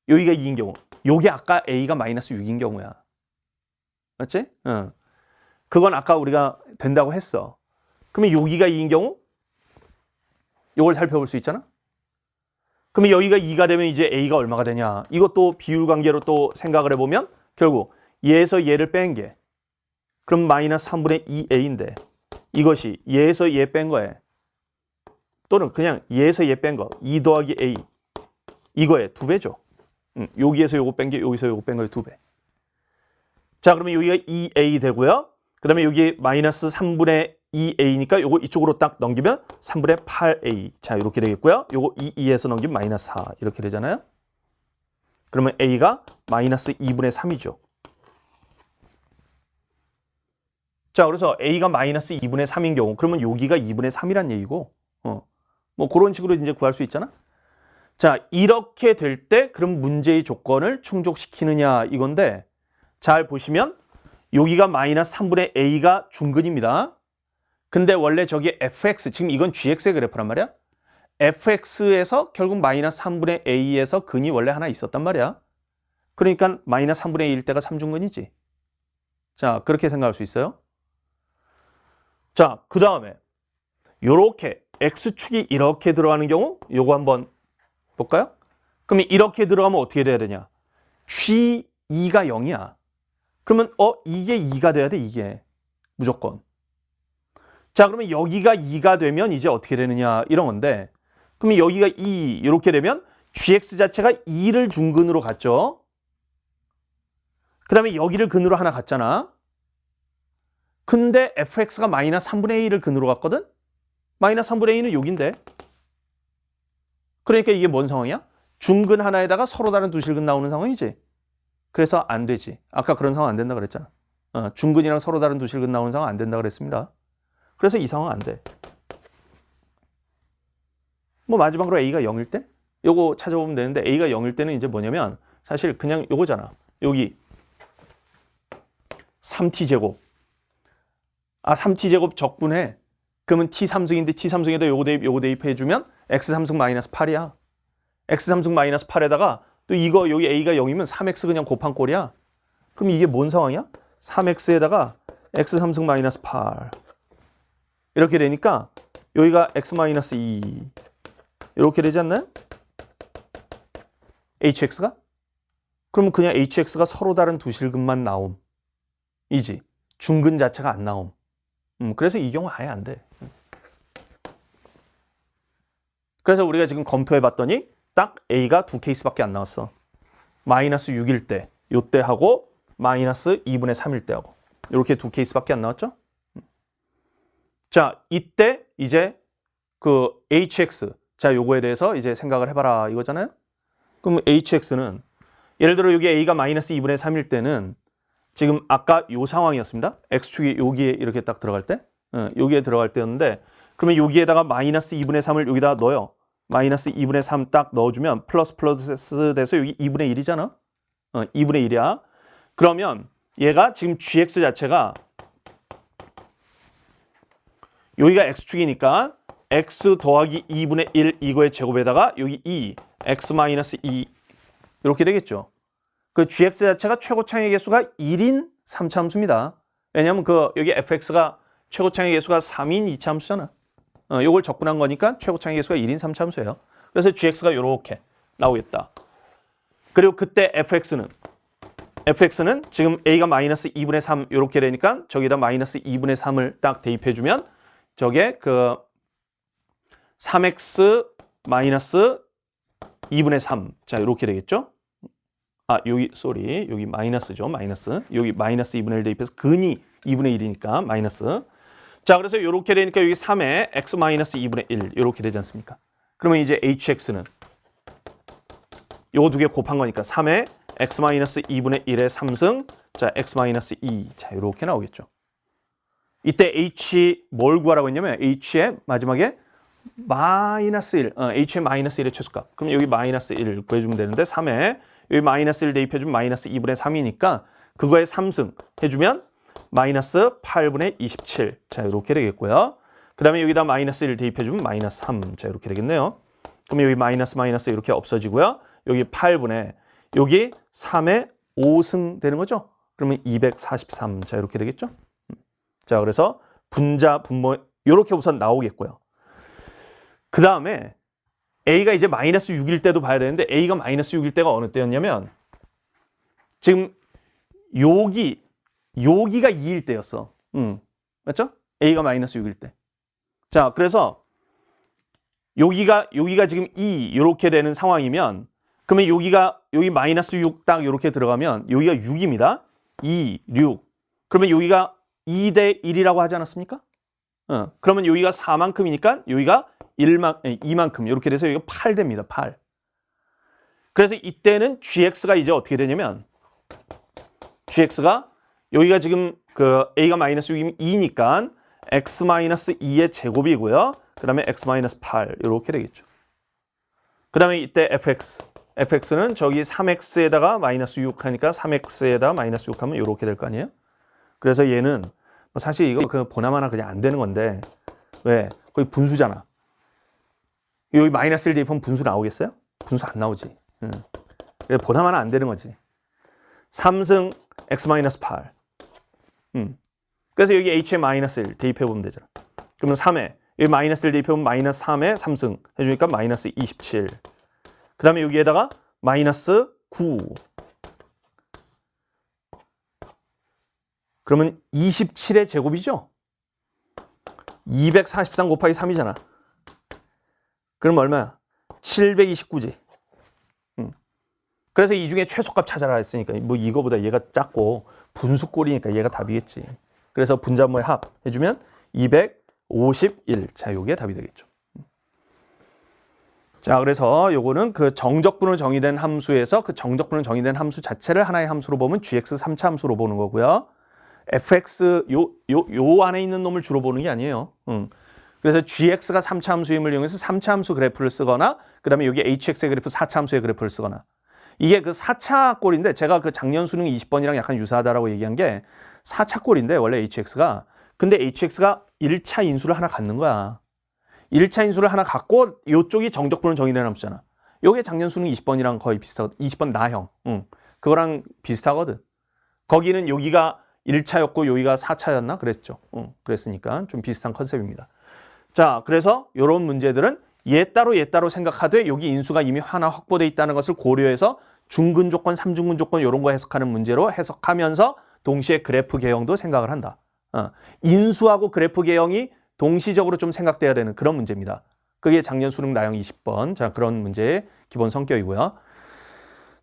여기가 2인 경우. 여기 아까 a가 마이너스 6인 경우야. 맞지? 응. 그건 아까 우리가 된다고 했어. 그러면 여기가 2인 경우 이걸 살펴볼 수 있잖아. 그러면 여기가 2가 되면 이제 a가 얼마가 되냐. 이것도 비율 관계로 또 생각을 해보면 결국 얘에서 얘를 뺀 게 그럼 마이너스 3분의 2a인데 이것이 얘에서 얘 뺀 거에 또는 그냥 얘에서 얘 뺀 거 2 더하기 a 이거에 2배죠. 여기에서 요거 뺀 게 여기서 요거 뺀 거에 2배. 자, 그러면 여기가 2a 되고요. 그 다음에 여기 마이너스 3분의 2a니까 요거 이쪽으로 딱 넘기면 3분의 8a. 자, 이렇게 되겠고요. 요거 2에서 넘기면 마이너스 4 이렇게 되잖아요. 그러면 a가 마이너스 2분의 3이죠. 자, 그래서 a가 마이너스 2분의 3인 경우 그러면 여기가 2분의 3이란 얘기고 뭐 그런 식으로 이제 구할 수 있잖아. 자, 이렇게 될 때 그럼 문제의 조건을 충족시키느냐 이건데, 잘 보시면 여기가 마이너스 3분의 a가 중근입니다. 근데 원래 저기 fx, 지금 이건 gx의 그래프란 말이야. fx에서 결국 마이너스 3분의 a에서 근이 원래 하나 있었단 말이야. 그러니까 마이너스 3분의 1일 때가 3중근이지. 자, 그렇게 생각할 수 있어요. 자, 그 다음에 요렇게 x축이 이렇게 들어가는 경우 요거 한번 볼까요? 그러면 이렇게 들어가면 어떻게 돼야 되냐? g2가 0이야. 그러면 이게 2가 돼야 돼, 이게. 무조건. 자, 그러면 여기가 2가 되면 이제 어떻게 되느냐 이런 건데, 그러면 여기가 2 이렇게 되면 gx 자체가 2를 중근으로 갔죠. 그 다음에 여기를 근으로 하나 갔잖아. 근데 fx가 마이너스 3분의 1을 근으로 갔거든? 마이너스 3분의 1은 여긴데. 그러니까 이게 뭔 상황이야? 중근 하나에다가 서로 다른 두 실근 나오는 상황이지. 그래서 안 되지. 아까 그런 상황 안 된다 그랬잖아. 중근이랑 서로 다른 두 실근 나오는 상황 안 된다 그랬습니다. 그래서 이 상황 안 돼. 뭐 마지막으로 a가 0일 때? 요거 찾아보면 되는데 a가 0일 때는 이제 뭐냐면 사실 그냥 요거잖아. 여기 3t제곱. 3t제곱 적분해. 그러면 t3승인데 t3승에다 요거 대입해주면 x3승 마이너스 8이야. x3승 마이너스 8에다가 또 이거 여기 a가 0이면 3x 그냥 곱한 꼴이야. 그럼 이게 뭔 상황이야? 3x에다가 x3승 마이너스 8 이렇게 되니까 여기가 x 마이너스 2 이렇게 되지 않나요? hx가? 그러면 그냥 hx가 서로 다른 두 실근만 나옴. 이지. 중근 자체가 안 나옴. 그래서 이 경우 아예 안 돼. 그래서 우리가 지금 검토해 봤더니 딱 a가 두 케이스밖에 안 나왔어. 마이너스 6일 때, 요때 하고 마이너스 2분의 3일 때 하고 이렇게 두 케이스밖에 안 나왔죠? 자, 이때 이제 그 hx, 자 요거에 대해서 이제 생각을 해봐라 이거잖아요? 그럼 hx는 예를 들어 여기 a가 마이너스 2분의 3일 때는 지금 아까 요 상황이었습니다. x축이 여기에 이렇게 딱 들어갈 때, 여기에 들어갈 때였는데, 그러면 여기에다가 마이너스 2분의 3을 여기다 넣어요. 마이너스 2분의 3 딱 넣어주면 플러스 돼서 여기 2분의 1이잖아. 2분의 1이야. 그러면 얘가 지금 gx 자체가 여기가 x축이니까 x 더하기 2분의 1 이거의 제곱에다가 여기 2, x 마이너스 2 이렇게 되겠죠. 그 gx 자체가 최고창의 개수가 1인 3차함수입니다. 왜냐하면 그 여기 fx가 최고창의 개수가 3인 2차함수잖아. 요걸 접근한 거니까 최고차의 개수가 1인 3차함수예요. 그래서 gx가 이렇게 나오겠다. 그리고 그때 fx는 지금 a가 마이너스 2분의 3 이렇게 되니까 저기다 마이너스 2분의 3을 딱 대입해주면 저게 그 3x 마이너스 2분의 3. 자, 이렇게 되겠죠? 여기 마이너스죠. 마이너스. 여기 마이너스 2분의 1 대입해서 근이 2분의 1이니까 마이너스. 자, 그래서 이렇게 되니까 여기 3에 x 마이너스 2분의 1 이렇게 되지 않습니까? 그러면 이제 hx는 요거 두 개 곱한 거니까 3에 x 마이너스 2분의 1의 3승, 자, x 마이너스 2. 자, 이렇게 나오겠죠. 이때 h 뭘 구하라고 했냐면 h의 마지막에 마이너스 1, h의 마이너스 1의 최소값. 그럼 여기 마이너스 1 구해주면 되는데 3에 여기 마이너스 1 대입해주면 마이너스 2분의 3이니까 그거에 3승 해주면 마이너스 8분의 27. 자, 이렇게 되겠고요. 그 다음에 여기다 마이너스 1 대입해주면 마이너스 3. 자, 이렇게 되겠네요. 그럼 여기 마이너스 이렇게 없어지고요. 여기 8분의 여기 3의 5승 되는 거죠. 그러면 243. 자, 이렇게 되겠죠. 자, 그래서 분자, 분모 이렇게 우선 나오겠고요. 그 다음에 A가 이제 마이너스 6일 때도 봐야 되는데 A가 마이너스 6일 때가 어느 때였냐면 지금 여기가 2일 때였어. 맞죠? A가 마이너스 6일 때. 자, 그래서 여기가 지금 2 이렇게 되는 상황이면 그러면 여기 마이너스 6 딱 이렇게 들어가면 여기가 6입니다. 2, 6. 그러면 여기가 2대 1이라고 하지 않았습니까? 그러면 여기가 4만큼이니까 여기가 2만큼 이렇게 돼서 여기가 8 됩니다. 8. 그래서 이때는 gx가 이제 어떻게 되냐면 gx가 여기가 지금 그 a가 마이너스 6이면 2니까 x 마이너스 2의 제곱이고요. 그 다음에 x 마이너스 8 이렇게 되겠죠. 그 다음에 이때 fx는 저기 3x에다가 마이너스 6 하니까 3x에다가 마이너스 6 하면 이렇게 될 거 아니에요? 그래서 얘는 사실 이거 그 보나마나 그냥 안 되는 건데 왜? 거기 분수잖아. 여기 마이너스 1 대입하면 분수 나오겠어요? 분수 안 나오지. 보나마나 안 되는 거지. 3승 x 마이너스 8. 그래서 여기 h에 마이너스 1 대입해보면 되잖아. 그러면 3에 여기 마이너스 1 대입해보면 마이너스 3에 3승 해주니까 마이너스 27. 그 다음에 여기에다가 마이너스 9. 그러면 27의 제곱이죠? 243 곱하기 3이잖아. 그럼 얼마야? 729지. 그래서 이 중에 최소값 찾아라 했으니까 뭐 이거보다 얘가 작고 분수꼴이니까 얘가 답이겠지. 그래서 분자모의 합 해주면 251. 자, 요게 답이 되겠죠. 자, 그래서 요거는 그 정적분으로 정의된 함수에서 그 정적분으로 정의된 함수 자체를 하나의 함수로 보면 gx 3차 함수로 보는 거고요. fx 요 안에 있는 놈을 주로 보는 게 아니에요. 그래서 gx가 3차 함수임을 이용해서 3차 함수 그래프를 쓰거나 그 다음에 여기 hx의 그래프 4차 함수의 그래프를 쓰거나 이게 그 4차 꼴인데 제가 그 작년 수능 20번이랑 약간 유사하다라고 얘기한 게 4차 꼴인데 원래 hx가 근데 hx가 1차 인수를 하나 갖는 거야. 1차 인수를 하나 갖고 이쪽이 정적분으로 정의된 함수잖아. 요게 작년 수능 20번이랑 거의 비슷하거든. 20번 나형. 그거랑 비슷하거든. 거기는 여기가 1차였고 여기가 4차였나? 그랬죠. 그랬으니까 좀 비슷한 컨셉입니다. 자, 그래서 이런 문제들은 얘 따로 생각하되 여기 인수가 이미 하나 확보되어 있다는 것을 고려해서 중근 조건, 삼중근 조건 이런 거 해석하는 문제로 해석하면서 동시에 그래프 개형도 생각을 한다. 인수하고 그래프 개형이 동시적으로 좀 생각돼야 되는 그런 문제입니다. 그게 작년 수능 나형 20번. 자, 그런 문제의 기본 성격이고요.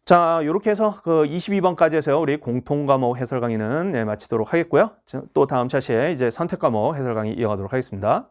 자, 이렇게 해서 그 22번까지 해서 우리 공통 과목 해설 강의는 마치도록 하겠고요. 또 다음 차시에 이제 선택 과목 해설 강의 이어가도록 하겠습니다.